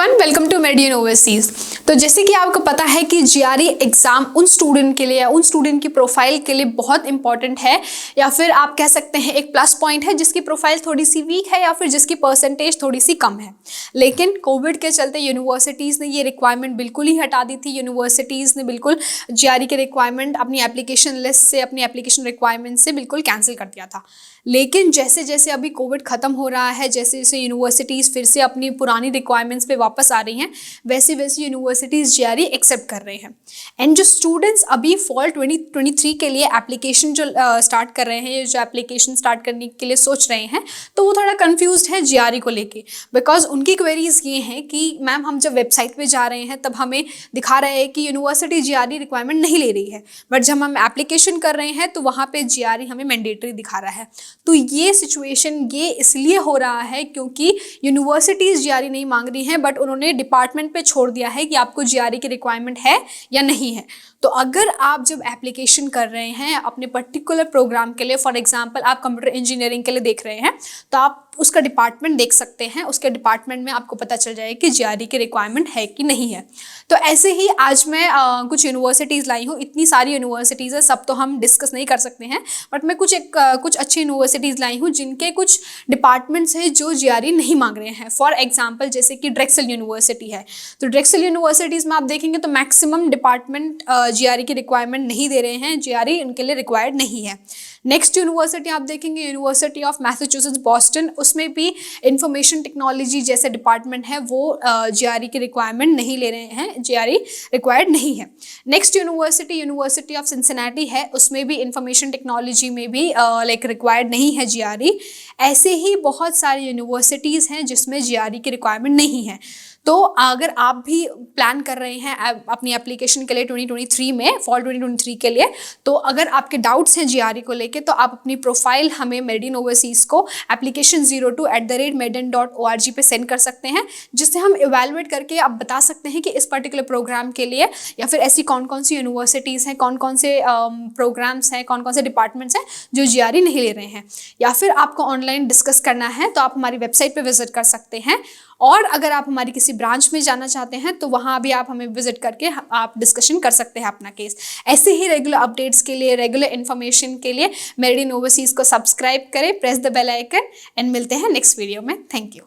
Everyone, welcome to Median Overseas. तो जैसे कि आपको पता है कि जीआरई एग्ज़ाम उन स्टूडेंट के लिए या उन स्टूडेंट की प्रोफाइल के लिए बहुत इंपॉर्टेंट है, या फिर आप कह सकते हैं एक प्लस पॉइंट है जिसकी प्रोफाइल थोड़ी सी वीक है या फिर जिसकी परसेंटेज थोड़ी सी कम है। लेकिन कोविड के चलते यूनिवर्सिटीज़ ने ये रिक्वायरमेंट बिल्कुल ही हटा दी थी। यूनिवर्सिटीज़ ने बिल्कुल जीआरई के रिक्वायरमेंट अपनी एप्लीकेशन लिस्ट से, अपनी एप्लीकेशन रिक्वायरमेंट से बिल्कुल कैंसिल कर दिया था। लेकिन जैसे जैसे अभी कोविड ख़त्म हो रहा है, जैसे जैसे यूनिवर्सिटीज़ फिर से अपनी पुरानी रिक्वायरमेंट्स पे वापस आ रही हैं, वैसे वैसे यूनिवर्सिटीज़ जीआरई एक्सेप्ट कर रहे हैं। एंड जो स्टूडेंट्स अभी फॉल 2023 के लिए एप्लीकेशन जो स्टार्ट कर रहे हैं, जो एप्लीकेशन स्टार्ट करने के लिए सोच रहे हैं, तो वो थोड़ा कन्फ्यूज्ड है जीआरई को लेके। बिकॉज उनकी क्वेरीज ये हैं कि मैम हम जब वेबसाइट पे जा रहे हैं तब हमें दिखा रहा है कि यूनिवर्सिटी जीआरई रिक्वायरमेंट नहीं ले रही है, बट जब हम एप्लीकेशन कर रहे हैं तो वहाँ पे जीआरई हमें मैंडेटरी दिखा रहा है। तो ये सिचुएशन ये इसलिए हो रहा है क्योंकि यूनिवर्सिटीज़ जीआरई नहीं मांग रही हैं, बट उन्होंने डिपार्टमेंट पे छोड़ दिया है कि आपको जीआरई की रिक्वायरमेंट है या नहीं है। तो अगर आप जब एप्लीकेशन कर रहे हैं अपने पर्टिकुलर प्रोग्राम के लिए, फॉर एग्जांपल आप कंप्यूटर इंजीनियरिंग के लिए देख रहे हैं, तो आप उसका डिपार्टमेंट देख सकते हैं। उसके डिपार्टमेंट में आपको पता चल जाएगा कि जीआरई की रिक्वायरमेंट है कि नहीं है। तो ऐसे ही आज मैं कुछ यूनिवर्सिटीज़ लाई हूँ। इतनी सारी यूनिवर्सिटीज़ है, सब तो हम डिस्कस नहीं कर सकते हैं, बट मैं कुछ अच्छी यूनिवर्सिटीज़ लाई हूँ जिनके कुछ डिपार्टमेंट्स हैं जो जीआरई नहीं मांग रहे हैं। फॉर एग्जाम्पल जैसे कि ड्रेक्सल यूनिवर्सिटी है, तो ड्रेक्सल यूनिवर्सिटीज़ में आप देखेंगे तो मैक्सिमम डिपार्टमेंट जीआरई की रिक्वायरमेंट नहीं दे रहे हैं, जीआरई उनके लिए रिक्वायर्ड नहीं है। नेक्स्ट यूनिवर्सिटी आप देखेंगे यूनिवर्सिटी ऑफ मैसाचुसेट्स बॉस्टन, उसमें भी इंफॉर्मेशन टेक्नोलॉजी जैसे डिपार्टमेंट है वो जीआरई की रिक्वायरमेंट नहीं ले रहे हैं, जीआरई रिक्वायर्ड नहीं है। नेक्स्ट यूनिवर्सिटी ऑफ सिंसिनाटी है, उसमें भी इंफॉर्मेशन टेक्नोलॉजी में भी रिक्वायर्ड नहीं है जीआरई। ऐसे ही बहुत सारी यूनिवर्सिटीज़ हैं जिसमें जीआरई की रिक्वायरमेंट नहीं है। तो अगर आप भी प्लान कर रहे हैं अपनी एप्लीकेशन के लिए 2023 में, फॉल 2023 के लिए, तो अगर आपके डाउट्स हैं जीआरई को लेके, तो आप अपनी प्रोफाइल हमें मेडियन ओवरसीज़ को application02@median.org पे सेंड कर सकते हैं, जिससे हम इवैल्यूएट करके आप बता सकते हैं कि इस पर्टिकुलर प्रोग्राम के लिए या फिर ऐसी कौन कौन सी यूनिवर्सिटीज़ हैं, कौन कौन से प्रोग्राम्स हैं, कौन कौन से डिपार्टमेंट्स हैं जो जीआरई नहीं ले रहे हैं। या फिर आपको ऑनलाइन डिस्कस करना है तो आप हमारी वेबसाइट पर विजिट कर सकते हैं, और अगर आप हमारी किसी ब्रांच में जाना चाहते हैं तो वहाँ भी आप हमें विजिट करके आप डिस्कशन कर सकते हैं अपना केस। ऐसे ही रेगुलर अपडेट्स के लिए, रेगुलर इन्फॉर्मेशन के लिए मेडियन ओवरसीज़ को सब्सक्राइब करें, press the bell icon, and मिलते हैं नेक्स्ट वीडियो में। Thank you.